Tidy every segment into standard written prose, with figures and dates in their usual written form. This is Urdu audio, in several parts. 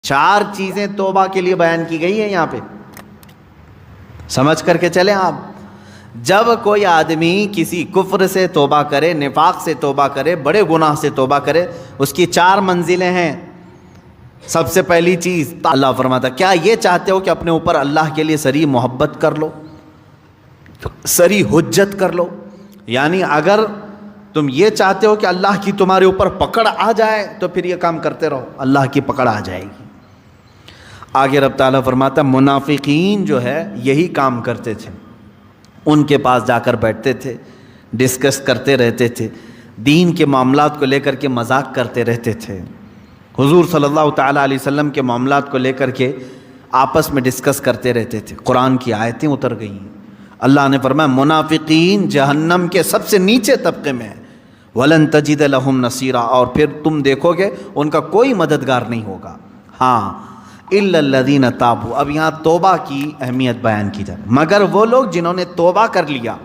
4 چیزیں توبہ کے لیے بیان کی گئی ہیں یہاں پہ، سمجھ کر کے چلیں آپ۔ جب کوئی آدمی کسی کفر سے توبہ کرے، نفاق سے توبہ کرے، بڑے گناہ سے توبہ کرے، اس کی 4 منزلیں ہیں۔ سب سے پہلی چیز اللہ فرماتا، کیا یہ چاہتے ہو کہ اپنے اوپر اللہ کے لیے سری محبت کر لو، سری حجت کر لو؟ یعنی اگر تم یہ چاہتے ہو کہ اللہ کی تمہارے اوپر پکڑ آ جائے تو پھر یہ کام کرتے رہو، اللہ کی پکڑ آ جائے گی۔ آگے رب تعالیٰ فرماتا، منافقین جو ہے یہی کام کرتے تھے، ان کے پاس جا کر بیٹھتے تھے، ڈسکس کرتے رہتے تھے، دین کے معاملات کو لے کر کے مذاق کرتے رہتے تھے، حضور صلی اللہ تعالیٰ علیہ وسلم کے معاملات کو لے کر کے آپس میں ڈسکس کرتے رہتے تھے۔ قرآن کی آیتیں اتر گئیں، اللہ نے فرمایا منافقین جہنم کے سب سے نیچے طبقے میں ہیں، وَلَن تَجِدَ لَهُمْ نَصِيرًا، اور پھر تم دیکھو گے ان کا کوئی مددگار نہیں ہوگا۔ ہاں إِلَّا الَّذِينَ تَابُوا، اب یہاں توبہ کی اہمیت بیان کی جائے، مگر وہ لوگ جنہوں نے توبہ کر لیا،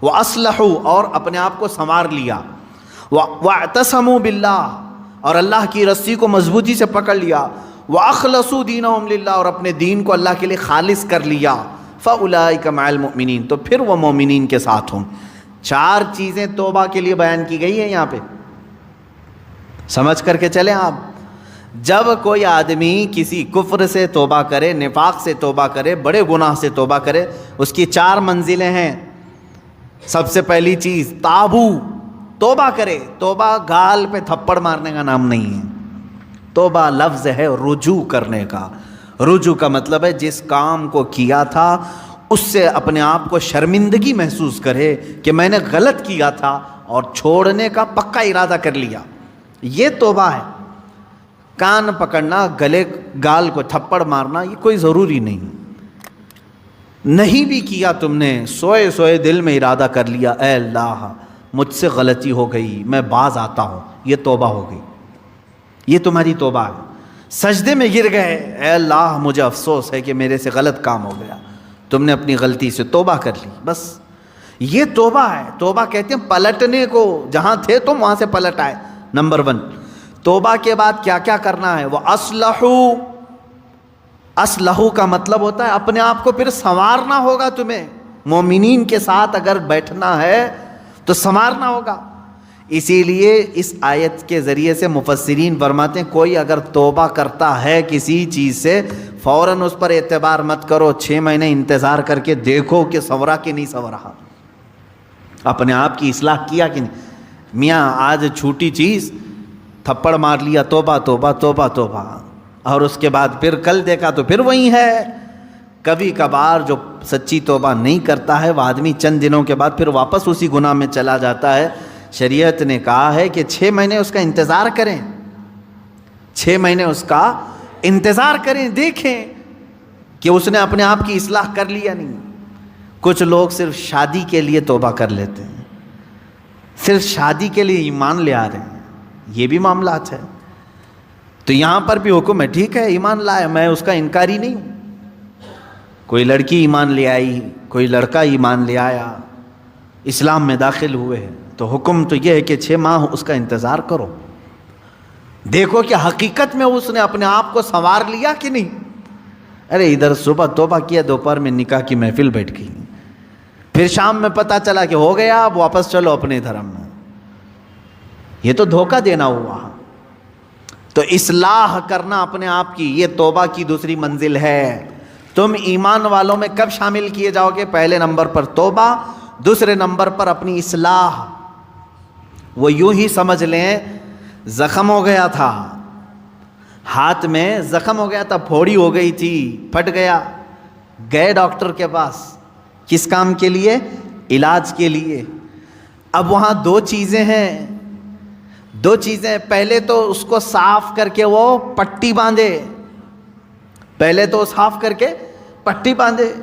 وَأَصْلَحُوا، اور اپنے آپ کو سنوار لیا، وَاعْتَصَمُوا بِاللَّهِ، اور اللہ کی رسی کو مضبوطی سے پکڑ لیا، وَأَخْلَصُوا دِينَهُمْ لِلَّهِ، اور اپنے دین کو اللہ کے لیے خالص کر لیا، فَأُولَئِكَ مَعَ الْمُؤْمِنِينَ، تو پھر وہ مومنین کے ساتھ ہوں۔ 4 چیزیں توبہ کے لیے بیان کی گئی ہیں یہاں پہ، سمجھ کر کے چلیں آپ۔ جب کوئی آدمی کسی کفر سے توبہ کرے، نفاق سے توبہ کرے، بڑے گناہ سے توبہ کرے، اس کی 4 منزلیں ہیں۔ سب سے پہلی چیز تابو، توبہ کرے۔ توبہ گال پہ تھپڑ مارنے کا نام نہیں ہے، توبہ لفظ ہے رجوع کرنے کا۔ رجوع کا مطلب ہے جس کام کو کیا تھا اس سے اپنے آپ کو شرمندگی محسوس کرے کہ میں نے غلط کیا تھا اور چھوڑنے کا پکا ارادہ کر لیا، یہ توبہ ہے۔ کان پکڑنا، گلے گال کو تھپڑ مارنا یہ کوئی ضروری نہیں بھی کیا، تم نے سوئے سوئے دل میں ارادہ کر لیا اے اللہ مجھ سے غلطی ہو گئی، میں باز آتا ہوں، یہ توبہ ہو گئی، یہ تمہاری توبہ ہے۔ سجدے میں گر گئے، اے اللہ مجھے افسوس ہے کہ میرے سے غلط کام ہو گیا، تم نے اپنی غلطی سے توبہ کر لی، بس یہ توبہ ہے۔ توبہ کہتے ہیں پلٹنے کو، جہاں تھے تم وہاں سے پلٹ آئے۔ نمبر 1، توبہ کے بعد کیا کیا کرنا ہے؟ وہ اصلحو کا مطلب ہوتا ہے اپنے آپ کو پھر سنوارنا ہوگا تمہیں۔ مومنین کے ساتھ اگر بیٹھنا ہے تو سنوارنا ہوگا۔ اسی لیے اس آیت کے ذریعے سے مفسرین فرماتے ہیں کوئی اگر توبہ کرتا ہے کسی چیز سے، فوراً اس پر اعتبار مت کرو، 6 مہینے انتظار کر کے دیکھو کہ سنورا کہ نہیں سنورا، اپنے آپ کی اصلاح کیا کہ نہیں۔ میاں آج چھوٹی چیز تھپڑ مار لیا، توبہ توبہ توبہ توبہ، اور اس کے بعد پھر کل دیکھا تو پھر وہی ہے۔ کبھی کبھار جو سچی توبہ نہیں کرتا ہے وہ آدمی چند دنوں کے بعد پھر واپس اسی گناہ میں چلا جاتا ہے۔ شریعت نے کہا ہے کہ 6 مہینے اس کا انتظار کریں، 6 مہینے اس کا انتظار کریں، دیکھیں کہ اس نے اپنے آپ کی اصلاح کر لی یا نہیں۔ کچھ لوگ صرف شادی کے لیے توبہ کر لیتے ہیں، صرف شادی کے لیے ایمان لے آ رہے ہیں، یہ بھی معاملات ہے۔ تو یہاں پر بھی حکم ہے، ٹھیک ہے ایمان لائے، میں اس کا انکاری نہیں ہوں۔ کوئی لڑکی ایمان لے آئی، کوئی لڑکا ایمان لے آیا، اسلام میں داخل ہوئے ہیں، تو حکم تو یہ ہے کہ 6 ماہ اس کا انتظار کرو، دیکھو کہ حقیقت میں اس نے اپنے آپ کو سنوار لیا کہ نہیں۔ ارے ادھر صبح توبہ کیا، دوپہر میں نکاح کی محفل بیٹھ گئی، پھر شام میں پتہ چلا کہ ہو گیا، اب واپس چلو اپنے دھرم میں، یہ تو دھوکہ دینا ہوا۔ تو اصلاح کرنا اپنے آپ کی، یہ توبہ کی دوسری منزل ہے۔ تم ایمان والوں میں کب شامل کیے جاؤ گے؟ پہلے نمبر پر توبہ، دوسرے نمبر پر اپنی اصلاح۔ وہ یوں ہی سمجھ لیں زخم ہو گیا تھا، ہاتھ میں زخم ہو گیا تھا، پھوڑی ہو گئی تھی، پھٹ گیا، گئے ڈاکٹر کے پاس، کس کام کے لیے؟ علاج کے لیے۔ اب وہاں 2 چیزیں ہیں، 2 چیزیں، پہلے تو اس کو صاف کر کے وہ پٹی باندھے، پہلے تو صاف کر کے پٹی باندھے،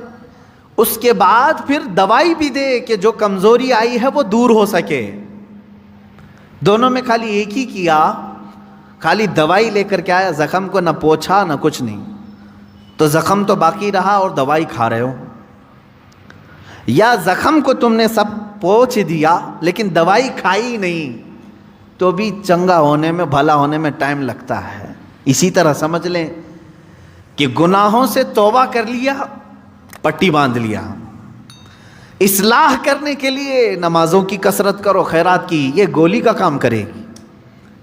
اس کے بعد پھر دوائی بھی دے کہ جو کمزوری آئی ہے وہ دور ہو سکے۔ دونوں میں خالی ایک ہی کیا، خالی دوائی لے کر کے آیا، زخم کو نہ پوچھا نہ کچھ نہیں، تو زخم تو باقی رہا اور دوائی کھا رہے ہو۔ یا زخم کو تم نے سب پوچھ دیا لیکن دوائی کھائی نہیں، تو بھی چنگا ہونے میں، بھلا ہونے میں ٹائم لگتا ہے۔ اسی طرح سمجھ لیں کہ گناہوں سے توبہ کر لیا، پٹی باندھ لیا، اصلاح کرنے کے لیے نمازوں کی کثرت کرو، خیرات کی، یہ گولی کا کام کرے گی،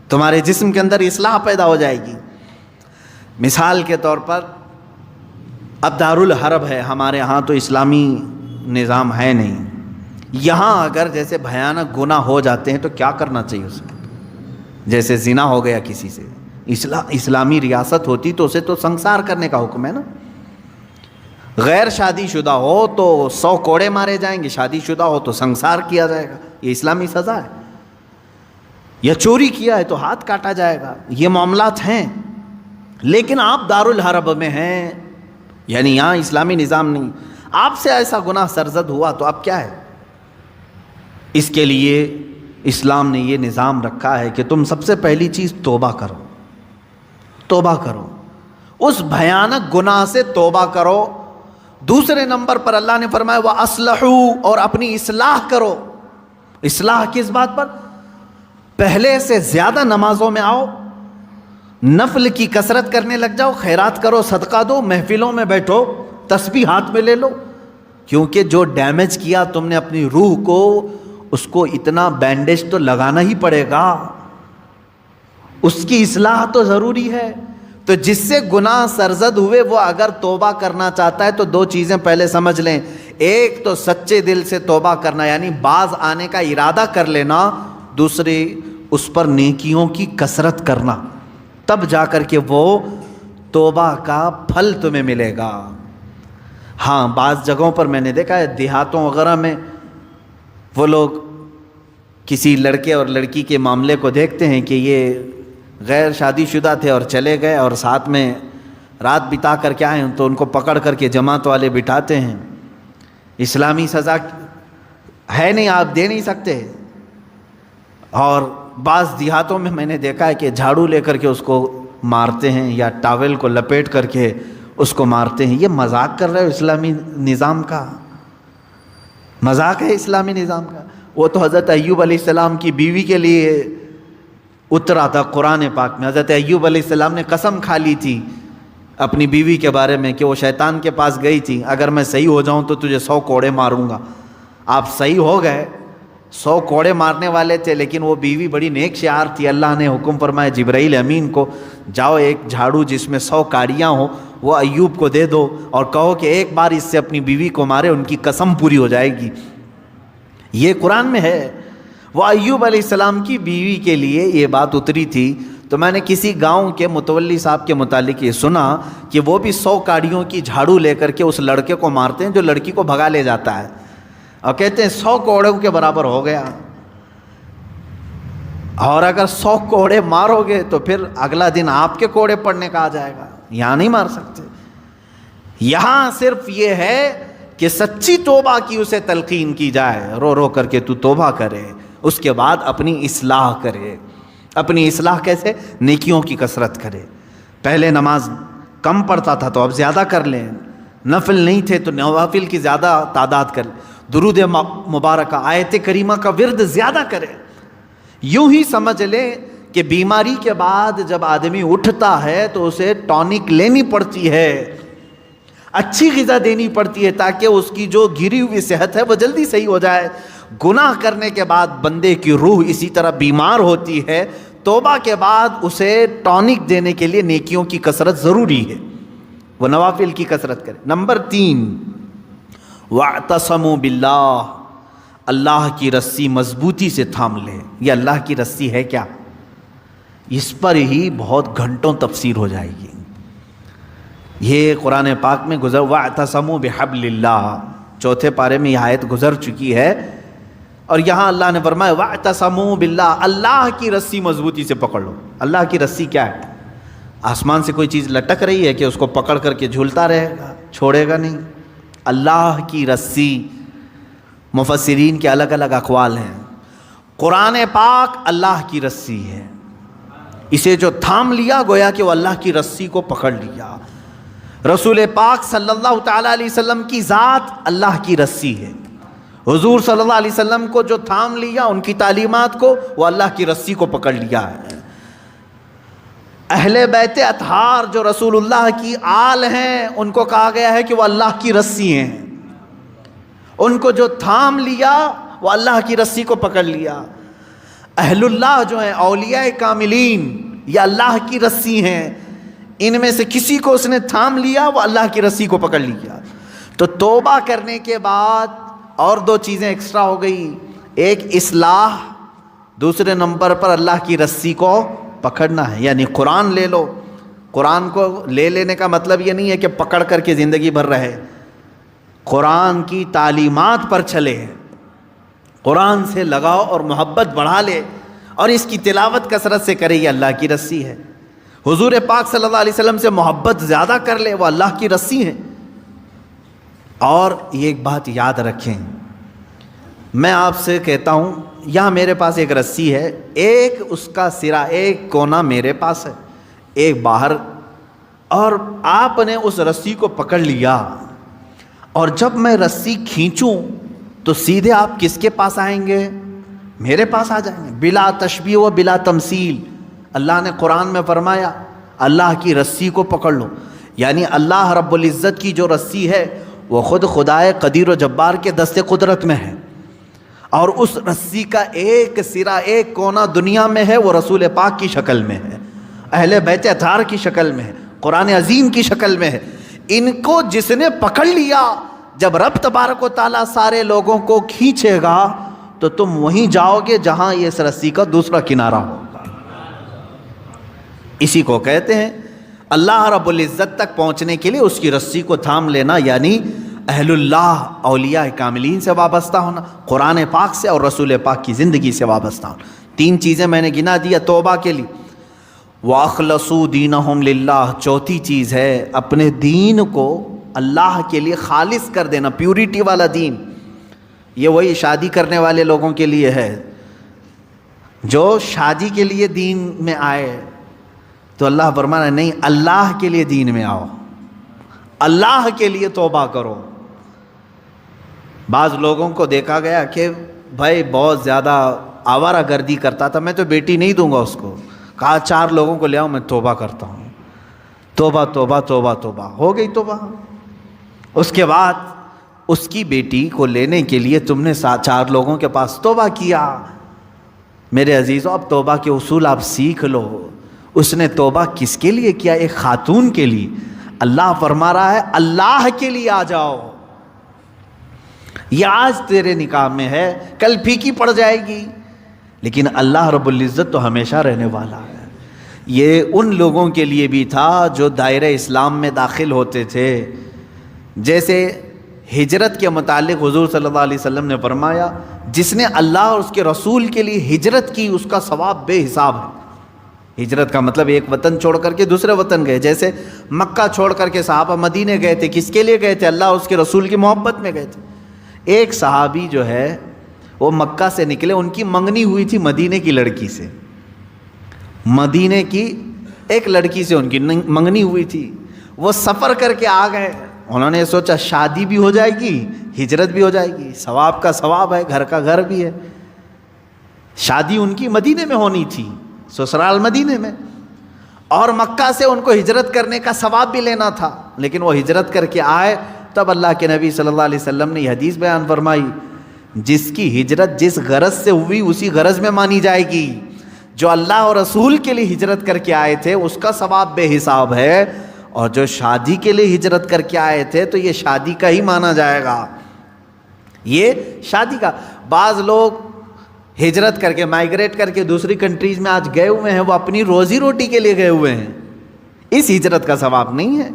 تمہارے جسم کے اندر اصلاح پیدا ہو جائے گی۔ مثال کے طور پر اب دارالحرب ہے ہمارے ہاں، تو اسلامی نظام ہے نہیں، یہاں اگر جیسے بھیانک گناہ ہو جاتے ہیں تو کیا کرنا چاہیے اس میں؟ جیسے زنا ہو گیا کسی سے، اسلامی ریاست ہوتی تو اسے تو سنسار کرنے کا حکم ہے نا۔ غیر شادی شدہ ہو تو 100 کوڑے مارے جائیں گے، شادی شدہ ہو تو سنسار کیا جائے گا، یہ اسلامی سزا ہے۔ یا چوری کیا ہے تو ہاتھ کاٹا جائے گا، یہ معاملات ہیں۔ لیکن آپ دارالحرب میں ہیں، یعنی یہاں اسلامی نظام نہیں، آپ سے ایسا گناہ سرزد ہوا تو اب کیا ہے؟ اس کے لیے اسلام نے یہ نظام رکھا ہے کہ تم سب سے پہلی چیز توبہ کرو، توبہ کرو، اس بھیانک گناہ سے توبہ کرو۔ دوسرے نمبر پر اللہ نے فرمایا وَأَصْلَحُوا، اور اپنی اصلاح کرو۔ اصلاح کس بات پر؟ پہلے سے زیادہ نمازوں میں آؤ، نفل کی کثرت کرنے لگ جاؤ، خیرات کرو، صدقہ دو، محفلوں میں بیٹھو، تسبیح ہاتھ میں لے لو، کیونکہ جو ڈیمیج کیا تم نے اپنی روح کو، اس کو اتنا بینڈیج تو لگانا ہی پڑے گا، اس کی اصلاح تو ضروری ہے۔ تو جس سے گناہ سرزد ہوئے وہ اگر توبہ کرنا چاہتا ہے تو 2 چیزیں پہلے سمجھ لیں، ایک تو سچے دل سے توبہ کرنا، یعنی باز آنے کا ارادہ کر لینا، دوسری اس پر نیکیوں کی کثرت کرنا، تب جا کر کے وہ توبہ کا پھل تمہیں ملے گا۔ ہاں بعض جگہوں پر میں نے دیکھا ہے، دیہاتوں وغیرہ میں وہ لوگ کسی لڑکے اور لڑکی کے معاملے کو دیکھتے ہیں کہ یہ غیر شادی شدہ تھے اور چلے گئے اور ساتھ میں رات بتا کر کے آئے، تو ان کو پکڑ کر کے جماعت والے بٹھاتے ہیں۔ اسلامی سزا ہے نہیں، آپ دے نہیں سکتے۔ اور بعض دیہاتوں میں نے دیکھا ہے کہ جھاڑو لے کر کے اس کو مارتے ہیں، یا ٹاول کو لپیٹ کر کے اس کو مارتے ہیں۔ یہ مذاق کر رہے ہو اسلامی نظام کا؟ مذاق ہے اسلامی نظام کا؟ وہ تو حضرت ایوب علیہ السلام کی بیوی کے لیے اترا تھا قرآن پاک میں۔ حضرت ایوب علیہ السلام نے قسم کھا لی تھی اپنی بیوی کے بارے میں کہ وہ شیطان کے پاس گئی تھی، اگر میں صحیح ہو جاؤں تو تجھے 100 کوڑے ماروں گا۔ آپ صحیح ہو گئے، 100 کوڑے مارنے والے تھے، لیکن وہ بیوی بڑی نیک شعار تھی۔ اللہ نے حکم فرمایا جبرائیل امین کو، جاؤ ایک جھاڑو جس میں 100 کاڑیاں ہوں وہ ایوب کو دے دو اور کہو کہ ایک بار اس سے اپنی بیوی کو مارے، ان کی قسم پوری ہو جائے گی۔ یہ قرآن میں ہے۔ وہ ایوب علیہ السلام کی بیوی کے لیے یہ بات اتری تھی۔ تو میں نے کسی گاؤں کے متولی صاحب کے متعلق یہ سنا کہ وہ بھی 100 کاڑیوں کی جھاڑو لے کر کے اس لڑکے کو مارتے ہیں جو لڑکی کو بھگا لے جاتا ہے، اور کہتے ہیں 100 کوڑوں کے برابر ہو گیا۔ اور اگر 100 کوڑے مارو گے تو پھر اگلا دن آپ کے کوڑے پڑنے کا آ جائے گا، یہاں نہیں مار سکتے۔ یہاں صرف یہ ہے کہ سچی توبہ کی اسے تلقین کی جائے، رو رو کر کے تو توبہ کرے، اس کے بعد اپنی اصلاح کرے۔ اپنی اصلاح کیسے؟ نیکیوں کی کثرت کرے۔ پہلے نماز کم پڑھتا تھا تو اب زیادہ کر لیں، نفل نہیں تھے تو نوافل کی زیادہ تعداد کر لیں، درود مبارکہ آیت کریمہ کا ورد زیادہ کرے۔ یوں ہی سمجھ لیں کہ بیماری کے بعد جب آدمی اٹھتا ہے تو اسے ٹونک لینی پڑتی ہے، اچھی غذا دینی پڑتی ہے تاکہ اس کی جو گری ہوئی صحت ہے وہ جلدی صحیح ہو جائے۔ گناہ کرنے کے بعد بندے کی روح اسی طرح بیمار ہوتی ہے، توبہ کے بعد اسے ٹونک دینے کے لیے نیکیوں کی کثرت ضروری ہے، وہ نوافل کی کثرت کرے۔ نمبر 3 وَاعْتَصَمُوا بِاللَّهِ، اللہ کی رسی مضبوطی سے تھام لے۔ یہ اللہ کی رسی ہے کیا؟ اس پر ہی بہت گھنٹوں تفسیر ہو جائے گی۔ یہ قرآن پاک میں گزر وَاعْتَصَمُوا بِحَبْلِ اللَّهِ، چوتھے پارے میں یہ آیت گزر چکی ہے، اور یہاں اللہ نے فرمایا وَاعْتَصَمُوا بِاللَّهِ، اللہ کی رسی مضبوطی سے پکڑ لو۔ اللہ کی رسی کیا ہے؟ آسمان سے کوئی چیز لٹک رہی ہے کہ اس کو پکڑ کر کے جھولتا رہے گا، چھوڑے گا نہیں۔ اللہ کی رسی، مفسرین کے الگ الگ اقوال ہیں۔ قرآن پاک اللہ کی رسی ہے، اسے جو تھام لیا گویا کہ وہ اللہ کی رسی کو پکڑ لیا۔ رسول پاک صلی اللہ تعالیٰ علیہ وسلم کی ذات اللہ کی رسی ہے، حضور صلی اللہ علیہ وسلم کو جو تھام لیا، ان کی تعلیمات کو، وہ اللہ کی رسی کو پکڑ لیا ہے۔ اہل بیت اطہار جو رسول اللہ کی آل ہیں ان کو کہا گیا ہے کہ وہ اللہ کی رسی ہیں، ان کو جو تھام لیا وہ اللہ کی رسی کو پکڑ لیا۔ اہل اللہ جو ہیں اولیاء کاملین یہ اللہ کی رسی ہیں، ان میں سے کسی کو اس نے تھام لیا وہ اللہ کی رسی کو پکڑ لیا۔ تو توبہ کرنے کے بعد اور دو چیزیں ایکسٹرا ہو گئی، ایک اصلاح، دوسرے نمبر پر اللہ کی رسی کو پکڑنا ہے، یعنی قرآن لے لو۔ قرآن کو لے لینے کا مطلب یہ نہیں ہے کہ پکڑ کر کے زندگی بھر رہے، قرآن کی تعلیمات پر چلے، قرآن سے لگاؤ اور محبت بڑھا لے اور اس کی تلاوت کثرت سے کرے، یہ اللہ کی رسی ہے۔ حضور پاک صلی اللہ علیہ وسلم سے محبت زیادہ کر لے، وہ اللہ کی رسی ہے۔ اور یہ ایک بات یاد رکھیں، میں آپ سے کہتا ہوں یہاں میرے پاس ایک رسی ہے، ایک اس کا سرا، ایک کونا میرے پاس ہے، ایک باہر، اور آپ نے اس رسی کو پکڑ لیا، اور جب میں رسی کھینچوں تو سیدھے آپ کس کے پاس آئیں گے؟ میرے پاس آ جائیں گے، بلا تشبیہ و بلا تمثیل۔ اللہ نے قرآن میں فرمایا اللہ کی رسی کو پکڑ لو، یعنی اللہ رب العزت کی جو رسی ہے وہ خود خدائے قدیر و جبار کے دست قدرت میں ہے، اور اس رسی کا ایک سرا، ایک کونا دنیا میں ہے، وہ رسول پاک کی شکل میں ہے، اہل بیت اطہار کی شکل میں ہے، قرآن عظیم کی شکل میں ہے۔ ان کو جس نے پکڑ لیا، جب رب تبارک و تعالیٰ سارے لوگوں کو کھینچے گا تو تم وہیں جاؤ گے جہاں یہ اس رسی کا دوسرا کنارہ ہوگا۔ اسی کو کہتے ہیں اللہ رب العزت تک پہنچنے کے لیے اس کی رسی کو تھام لینا، یعنی اہل اللہ، اولیاء کاملین سے وابستہ ہونا، قرآن پاک سے اور رسول پاک کی زندگی سے وابستہ ہونا۔ تین چیزیں میں نے گنا دیا توبہ کے لیے۔ وَأَخْلَصُوا دِينَهُمْ لِلَّهِ، چوتھی چیز ہے اپنے دین کو اللہ کے لیے خالص کر دینا، پیورٹی والا دین۔ یہ وہی شادی کرنے والے لوگوں کے لیے ہے، جو شادی کے لیے دین میں آئے تو اللہ فرمانا نہیں، اللہ کے لیے دین میں آؤ، اللہ کے لیے توبہ کرو۔ بعض لوگوں کو دیکھا گیا کہ بھائی بہت زیادہ آوارہ گردی کرتا تھا، میں تو بیٹی نہیں دوں گا اس کو، کہا 4 لوگوں کو لے آؤ، میں توبہ کرتا ہوں۔ توبہ توبہ توبہ توبہ، ہو گئی توبہ۔ اس کے بعد اس کی بیٹی کو لینے کے لیے تم نے 4 لوگوں کے پاس توبہ کیا۔ میرے عزیزوں، اب توبہ کے اصول آپ سیکھ لو۔ اس نے توبہ کس کے لیے کیا؟ ایک خاتون کے لیے۔ اللہ فرما رہا ہے اللہ کے لیے آ جاؤ، یہ آج تیرے نکاح میں ہے، کل پھیکی پڑ جائے گی، لیکن اللہ رب العزت تو ہمیشہ رہنے والا ہے۔ یہ ان لوگوں کے لیے بھی تھا جو دائرہ اسلام میں داخل ہوتے تھے، جیسے ہجرت کے متعلق حضور صلی اللہ علیہ وسلم نے فرمایا جس نے اللہ اور اس کے رسول کے لیے ہجرت کی اس کا ثواب بے حساب ہے۔ ہجرت کا مطلب ایک وطن چھوڑ کر کے دوسرے وطن گئے، جیسے مکہ چھوڑ کر کے صحابہ مدینے گئے تھے، کس کے لیے گئے تھے؟ اللہ اور اس کے رسول کی محبت میں گئے تھے۔ ایک صحابی جو ہے وہ مکہ سے نکلے، ان کی منگنی ہوئی تھی مدینے کی لڑکی سے، مدینے کی ایک لڑکی سے ان کی منگنی ہوئی تھی، وہ سفر کر کے آ گئے۔ انہوں نے سوچا شادی بھی ہو جائے گی، ہجرت بھی ہو جائے گی، ثواب کا ثواب ہے، گھر کا گھر بھی ہے۔ شادی ان کی مدینے میں ہونی تھی، سسرال مدینے میں، اور مکہ سے ان کو ہجرت کرنے کا ثواب بھی لینا تھا، لیکن وہ ہجرت کر کے آئے۔ تب اللہ کے نبی صلی اللہ علیہ وسلم نے یہ حدیث بیان فرمائی، جس کی ہجرت جس غرض سے ہوئی اسی غرض میں مانی جائے گی۔ جو اللہ اور رسول کے لیے ہجرت کر کے آئے تھے اس کا ثواب بے حساب ہے، اور جو شادی کے لیے ہجرت کر کے آئے تھے تو یہ شادی کا ہی مانا جائے گا، یہ شادی کا۔ بعض لوگ ہجرت کر کے، مائگریٹ کر کے دوسری کنٹریز میں آج گئے ہوئے ہیں، وہ اپنی روزی روٹی کے لیے گئے ہوئے ہیں، اس ہجرت کا ثواب نہیں ہے۔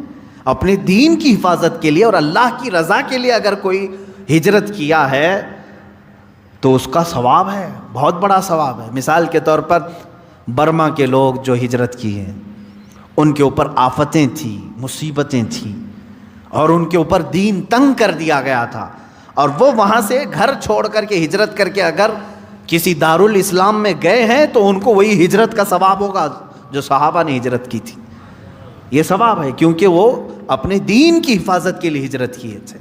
اپنے دین کی حفاظت کے لیے اور اللہ کی رضا کے لیے اگر کوئی ہجرت کیا ہے تو اس کا ثواب ہے، بہت بڑا ثواب ہے۔ مثال کے طور پر برما کے لوگ جو ہجرت کی ہیں، ان کے اوپر آفتیں تھیں، مصیبتیں تھیں، اور ان کے اوپر دین تنگ کر دیا گیا تھا، اور وہ وہاں سے گھر چھوڑ کر کے ہجرت کر کے اگر کسی دارالاسلام میں گئے ہیں تو ان کو وہی ہجرت کا ثواب ہوگا جو صحابہ نے ہجرت کی تھی۔ یہ ثواب ہے کیونکہ وہ اپنے دین کی حفاظت کے لیے ہجرت کیے تھے۔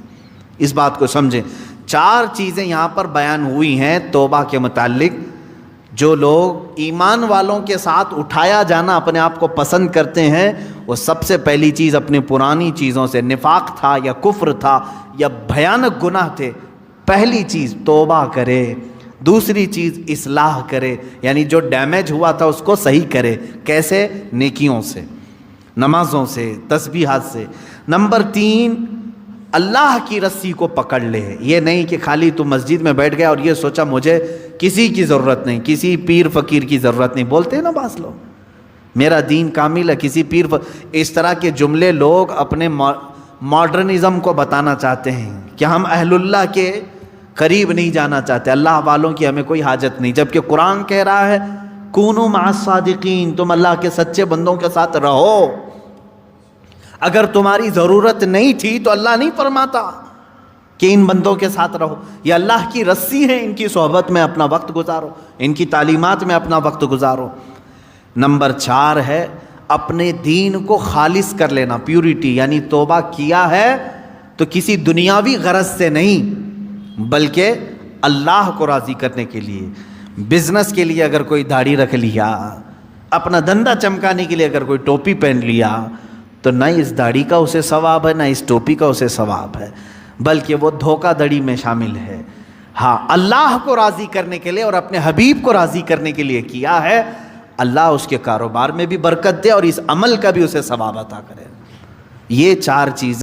اس بات کو سمجھیں۔ 4 چیزیں یہاں پر بیان ہوئی ہیں توبہ کے متعلق، جو لوگ ایمان والوں کے ساتھ اٹھایا جانا اپنے آپ کو پسند کرتے ہیں، وہ سب سے پہلی چیز اپنی پرانی چیزوں سے، نفاق تھا یا کفر تھا یا بھیانک گناہ تھے، پہلی چیز توبہ کرے، دوسری چیز اصلاح کرے، یعنی جو ڈیمیج ہوا تھا اس کو صحیح کرے۔ کیسے؟ نیکیوں سے، نمازوں سے، تسبیحات سے۔ نمبر 3، اللہ کی رسی کو پکڑ لے۔ یہ نہیں کہ خالی تو مسجد میں بیٹھ گیا اور یہ سوچا مجھے کسی کی ضرورت نہیں، کسی پیر فقیر کی ضرورت نہیں، بولتے ہیں نا بعض لوگ میرا دین کامل ہے، کسی پیر اس طرح کے جملے لوگ اپنے ماڈرنزم کو بتانا چاہتے ہیں کہ ہم اہل اللہ کے قریب نہیں جانا چاہتے، اللہ والوں کی ہمیں کوئی حاجت نہیں، جبکہ قرآن کہہ رہا ہے کونوا مع الصادقین، تم اللہ کے سچے بندوں کے ساتھ رہو۔ اگر تمہاری ضرورت نہیں تھی تو اللہ نہیں فرماتا کہ ان بندوں کے ساتھ رہو، یہ اللہ کی رسی ہے، ان کی صحبت میں اپنا وقت گزارو، ان کی تعلیمات میں اپنا وقت گزارو۔ نمبر 4 ہے اپنے دین کو خالص کر لینا، پیورٹی، یعنی توبہ کیا ہے تو کسی دنیاوی غرض سے نہیں بلکہ اللہ کو راضی کرنے کے لیے۔ بزنس کے لیے اگر کوئی داڑھی رکھ لیا، اپنا دھندا چمکانے کے لیے اگر کوئی ٹوپی پہن لیا، تو نہ اس داڑھی کا اسے ثواب ہے، نہ اس ٹوپی کا اسے ثواب ہے، بلکہ وہ دھوکہ دڑی میں شامل ہے۔ ہاں، اللہ کو راضی کرنے کے لیے اور اپنے حبیب کو راضی کرنے کے لیے کیا ہے، اللہ اس کے کاروبار میں بھی برکت دے اور اس عمل کا بھی اسے ثواب عطا کرے۔ یہ 4 چیزیں